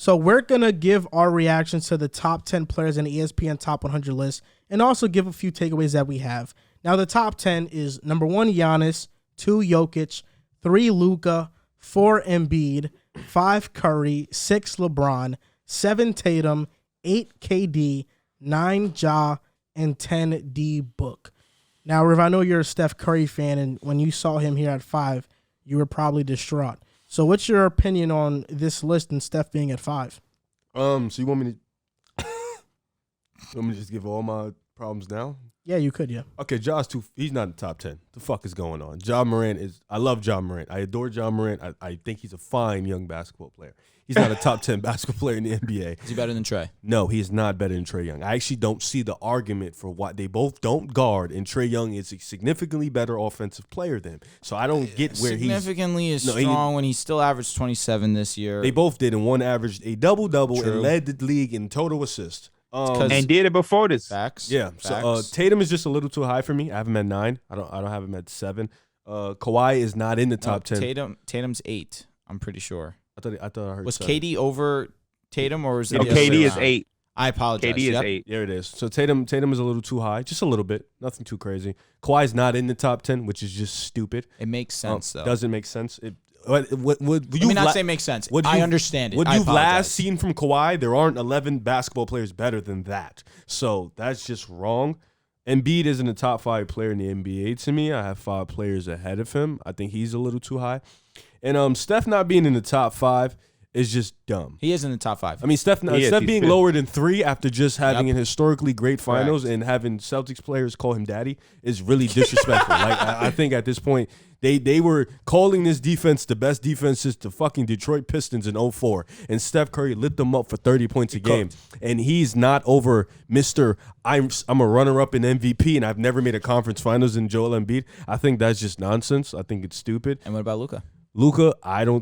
So we're going to give our reactions to the top 10 players in the ESPN Top 100 list and also give a few takeaways that we have. Now, the top 10 is number 1, Giannis, 2, Jokic, 3, Luka, 4, Embiid, 5, Curry, 6, LeBron, 7, Tatum, 8, KD, 9, Ja, and 10, D Book. Now, Riv, I know you're a Steph Curry fan, and when you saw him here at 5, you were probably distraught. So what's your opinion on this list and Steph being at 5? So you want me to just give all my problems now? Yeah, you could, yeah. Okay, he's not in the top 10. The fuck is going on? Moran I love Moran. I adore Moran. I think he's a fine young basketball player. He's not a top 10 basketball player in the NBA. Is he better than Trae? No, he is not better than Trae Young. I actually don't see the argument for why they both don't guard, and Trae Young is a significantly better offensive player than him. So I don't get where significantly is strong when he still averaged 27 this year. They both did, and one averaged a double-double and led the league in total assists. And did it before this. Facts. Yeah. So Tatum is just a little too high for me. I have him at 9. I don't have him at 7. Kawhi is not in the top 10. Tatum's 8. I'm pretty sure. I thought I heard. Was 7. KD over Tatum or was it? No, KD is 8. I apologize. KD is 8. There it is. So Tatum is a little too high, just a little bit. Nothing too crazy. Kawhi's not in the top 10, which is just stupid. It makes sense though. Doesn't make sense. Would Let me not say makes sense. I understand it. What you've last seen from Kawhi, there aren't 11 basketball players better than that. So that's just wrong. Embiid isn't a top 5 player in the NBA to me. I have 5 players ahead of him. I think he's a little too high. And Steph not being in the top 5 is just dumb. He is in the top 5. I mean, Steph being lower than 3 after just having an historically great finals Correct. and having Celtics players call him daddy is really disrespectful. I think at this point, they were calling this defense the best defense since the fucking Detroit Pistons in 2004, and Steph Curry lit them up for 30 points a game, and he's not over Mr. I'm a runner-up in MVP, and I've never made a conference finals in Joel Embiid. I think that's just nonsense. I think it's stupid. And what about Luka?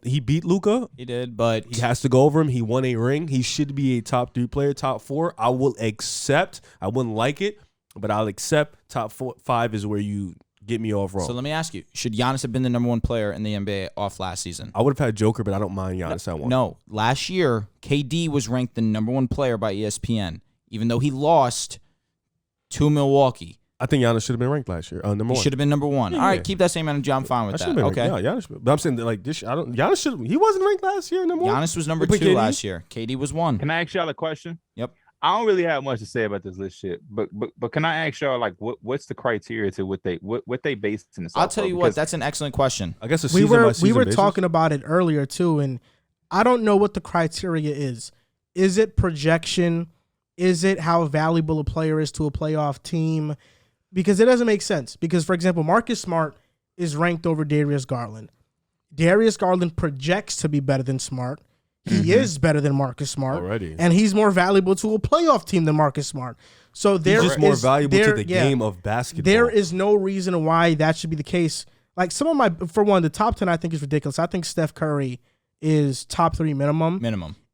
He beat Luka. He did, but he has to go over him. He won a ring. He should be a top 3 player, top 4. I will accept. I wouldn't like it, but I'll accept top 5 is where you get me off wrong. So let me ask you, should Giannis have been the number 1 player in the NBA off last season? I would have had Joker, but I don't mind Giannis at 1. No. Last year, KD was ranked the number 1 player by ESPN, even though he lost to Milwaukee. I think Giannis should have been ranked last year. Number 1. He should have been number 1. All right, keep that same energy. I'm fine with that. Okay. Yeah, Giannis. But I'm saying that, like this. Giannis should. He wasn't ranked last year. Number 1. Giannis was number 2 last year. KD was 1. Can I ask y'all a question? Yep. I don't really have much to say about this list shit, but can I ask y'all like what's the criteria to what they based in this? I'll tell you what. That's an excellent question. I guess we were talking about it earlier too, and I don't know what the criteria is. Is it projection? Is it how valuable a player is to a playoff team? Because it doesn't make sense. Because, for example, Marcus Smart is ranked over Darius Garland. Darius Garland projects to be better than Smart. He is better than Marcus Smart. Already. And he's more valuable to a playoff team than Marcus Smart. So he's just more valuable to the game of basketball. There is no reason why that should be the case. Like the top 10 I think is ridiculous. I think Steph Curry is top 3 minimum.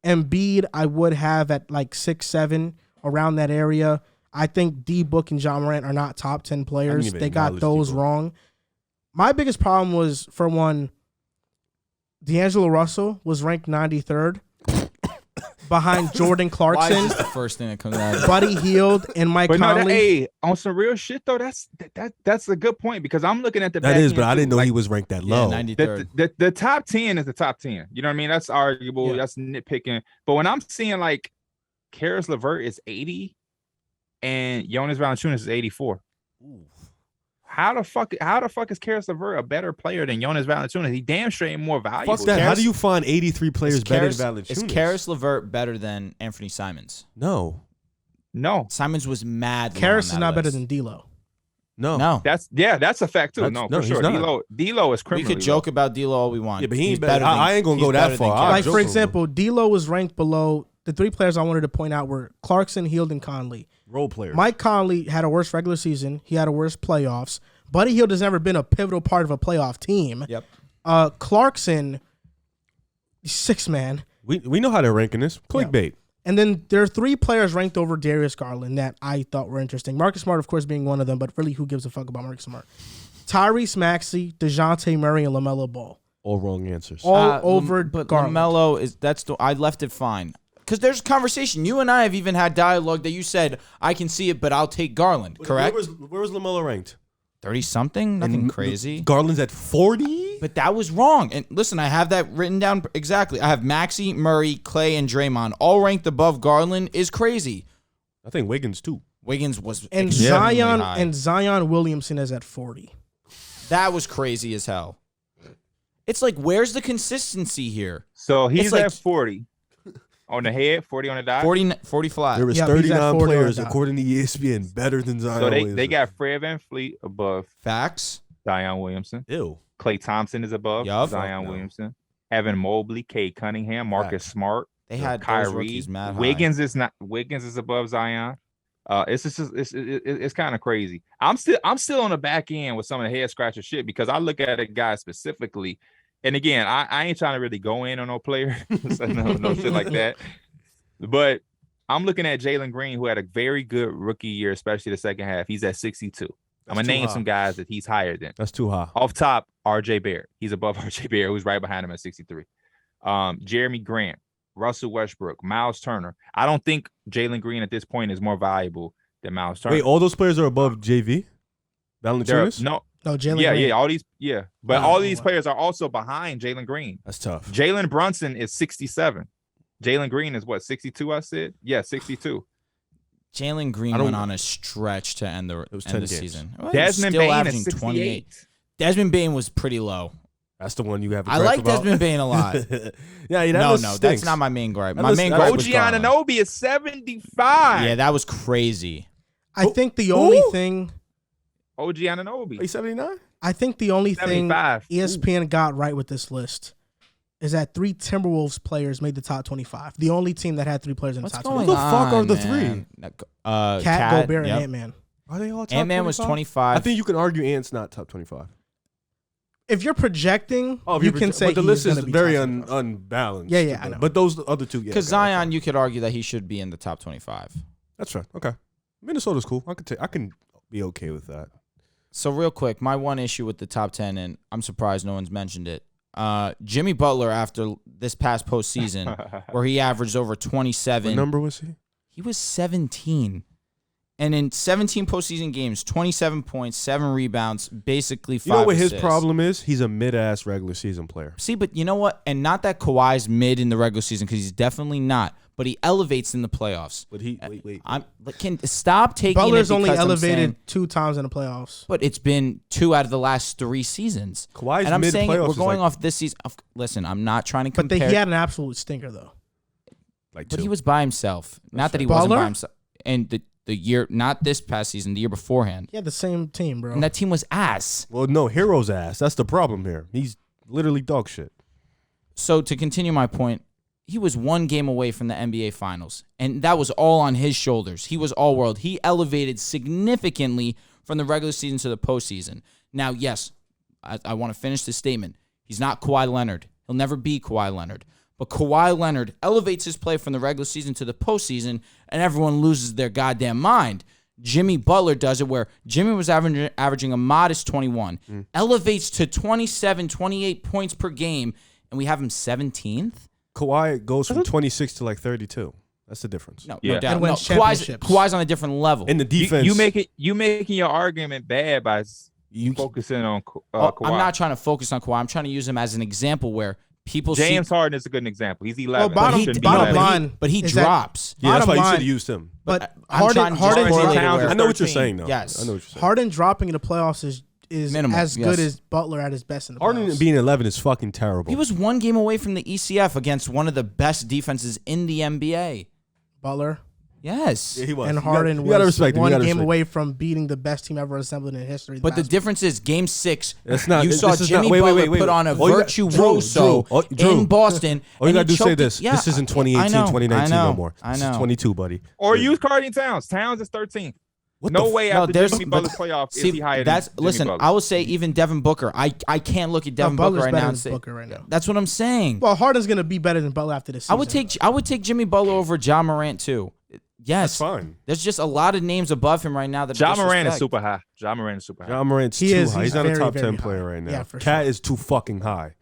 Embiid I would have at like 6, 7, around that area. I think D Book and Ja Morant are not top 10 players. They got those wrong. My biggest problem was, for one, D'Angelo Russell was ranked 93rd behind Jordan Clarkson. Why is this the first thing that comes out? Buddy Hield and Mike Conley. On some real shit though, that's a good point because I'm looking at the that is, but I didn't know he was ranked that low. 93rd. The top 10 is the top 10. You know what I mean? That's arguable. Yeah. That's nitpicking. But when I'm seeing like Karis LeVert is 80 and Jonas Valanciunas is 84. Ooh. How the fuck is Karis LeVert a better player than Jonas Valanciunas? He damn straight ain't more valuable. Fuck that. How do you find 83 players better than Valanciunas? Is Karis LeVert better than Anthony Simons? No. Simons was mad. Karis is not better than D'Lo. No. That's a fact too. For sure. D'Lo is criminal. We could joke about D'Lo all we want. Yeah, but he ain't better. I ain't gonna go that far. Like for example, D'Lo was ranked below. The 3 players I wanted to point out were Clarkson, Hield, and Conley. Role players. Mike Conley had a worse regular season. He had a worse playoffs. Buddy Hield has never been a pivotal part of a playoff team. Yep. Clarkson, 6 man. We know how they're ranking this. Clickbait. Yeah. And then there are 3 players ranked over Darius Garland that I thought were interesting. Marcus Smart, of course, being one of them, but really, who gives a fuck about Marcus Smart? Tyrese Maxey, DeJounte Murray, and LaMelo Ball. All wrong answers. All over but Garland. LaMelo I left it fine. Because there's conversation. You and I have even had dialogue that you said, I can see it, but I'll take Garland, correct? Where was LaMelo ranked? 30-something? Nothing crazy. Garland's at 40? But that was wrong. And listen, I have that written down exactly. I have Maxey, Murray, Clay, and Draymond all ranked above Garland is crazy. I think Wiggins, too. Wiggins was And extremely Zion high. and Zion Williamson is at 40. That was crazy as hell. It's like, where's the consistency here? So he's It's like- at 40 on the head, 40 on the dot. 40 flat. There was Yeah, he's at 39 40 on players, that. according to ESPN, better than Zion So Williamson. they got Fred VanVleet above Facts. Zion Williamson. Ew. Klay Thompson is above Yup. Zion Fuck no. Williamson. Evan Mobley, Cade Cunningham, Marcus Facts. Smart, They had those Kyrie. rookies mad high. Wiggins is above Zion. It's kind of crazy. I'm still on the back end with some of the head scratcher shit because I look at a guy specifically, and again, I ain't trying to really go in on no player, so no shit like that. But I'm looking at Jalen Green, who had a very good rookie year, especially the second half. He's at 62. I'm gonna That's too name high. some guys that he's higher than. That's too high. Off top, RJ Barrett. He's above RJ Barrett, who's right behind him at 63. Jeremy Grant, Russell Westbrook, Miles Turner. I don't think Jalen Green at this point is more valuable than Miles Turner. Wait, all those players are above JV? Valanciunas? No, Jalen yeah, Green. all these, but Wow. all these players are also behind Jalen Green. That's tough. Jalen Brunson is 67. Jalen Green is what, 62? I said, yeah, 62. Jalen Green I don't- went on a stretch to end the, was end 10 the games. season. Well, he was Desmond still Bane averaging is 68. 28. Desmond Bane was pretty low. That's the one you have. I like Desmond Bane a lot. Yeah, that No, list that's stinks. not my main gripe. That My list- main that gripe OG was Garland. Anunoby is 75. Yeah, that was crazy. I think the only thing OG Anunoby. Wait, 79? I think the only thing 75. ESPN got right with this list is that 3 Timberwolves players made the top 25. The only team that had 3 players in What's the top going 25. Who the fuck on, are the man? Cat, Gobert, yep. and Ant-Man. Are they all top Ant-Man was 25? 25. I think you can argue Ant's not top 25. If you're projecting, Oh, you can say but the he's list is gonna be very top 25. unbalanced. Yeah, I know. But those other two, yeah. Because okay, Zion, you could argue that he should be in the top 25. That's right. Okay. Minnesota's cool. I can be okay with that. So real quick, my one issue with the top 10, and I'm surprised no one's mentioned it. Jimmy Butler, after this past postseason, where he averaged over 27. What number was he? He was 17. And in 17 postseason games, 27 points, 7 rebounds, basically 5 You know what his assists. problem is? He's a mid-ass regular season player. See, but you know what? And not that Kawhi's mid in the regular season, because he's definitely not. But he elevates in the playoffs. But he wait. Can stop taking Butler's it only because I'm elevated saying- 2 times in the playoffs. but it's been 2 out of the last 3 seasons. Kawhi's and I'm saying mid-playoffs we're is going like- off this season. Listen, I'm not trying to But compare. he had an absolute stinker, though. Like But two. he was by himself. Not that he right. wasn't Butler? by himself. And the year, not this past season, the year beforehand. He had the same team, bro. And that team was ass. Well, no, Hero's ass. That's the problem here. He's literally dog shit. So to continue my point, he was 1 game away from the NBA Finals, and that was all on his shoulders. He was all world. He elevated significantly from the regular season to the postseason. Now, yes, I want to finish this statement. He's not Kawhi Leonard. He'll never be Kawhi Leonard. But Kawhi Leonard elevates his play from the regular season to the postseason, and everyone loses their goddamn mind. Jimmy Butler does it where Jimmy was averaging a modest 21, elevates to 27, 28 points per game, and we have him 17th? Kawhi goes from 26 to like 32. That's the difference. No, Yeah. no doubt. And No, wins championships. Kawhi's on a different level. In the defense, You making your argument bad by you focusing on Oh, Kawhi. I'm not trying to focus on Kawhi. I'm trying to use him as an example where people James see. Harden is a good example. He's 11. Well, bottom- He shouldn't be bottom 11. line- But he is that- drops. yeah, that's bottom why you line- should have used him. But I'm trying to Harden, just correlate it Towns where- I know what you're 13. saying, though. Yes. I know what you're saying. Harden dropping in the playoffs is Minimal, as yes. good as Butler at his best in the Harden playoffs. being 11 is fucking terrible. He was 1 game away from the ECF against one of the best defenses in the NBA. Butler Yes. Yeah, he was. and You Harden gotta was respect him. You 1 gotta game respect away from beating the best team ever assembled in history. But the basketball. difference is Game 6, That's not- you this saw is not- Jimmy wait, Butler wait. put on a All you got- virtuoso Drew. in Boston. All you and gotta do he is say choked this. it. Yeah, This isn't 2018, I know, 2019 I know, no more. I This know. is 22, buddy. Or use Cardi Towns. Towns is 13th. What No the way No, after there's- Jimmy but- Butler's playoff See, is he higher that's than Jimmy listen. Butler. I will say even Devin Booker. I can't look at Devin Booker Butler's right better now than and say Booker right now. that's what I'm saying. Well, Harden's gonna be better than Butler after this season. I would take Jimmy Butler over John Morant too. Yes, That's fine. There's just a lot of names above him right now that John Moran is disrespect. super high. John Moran is super high. John Morant's He too is. high. He's He's not a very, top very 10 high. player right now. Yeah, for Cat sure. is too fucking high.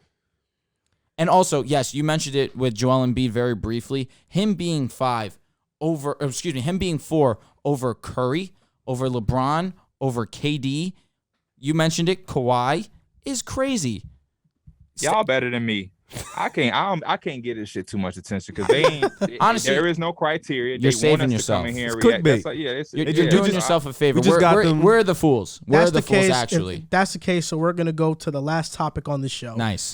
And also, yes, you mentioned it with Joel Embiid very briefly. Him being 4 over Curry, over LeBron, over KD. You mentioned it, Kawhi is crazy. Y'all better than me. I can't get this shit too much attention because they ain't. Honestly, there is no criteria. You're they saving want us yourself. To come in here It's and react. clickbait. You're doing yourself a favor. them. We're the fools. We're That's the fools, case. actually. If that's the case, so we're gonna go to the last topic on the show. Nice.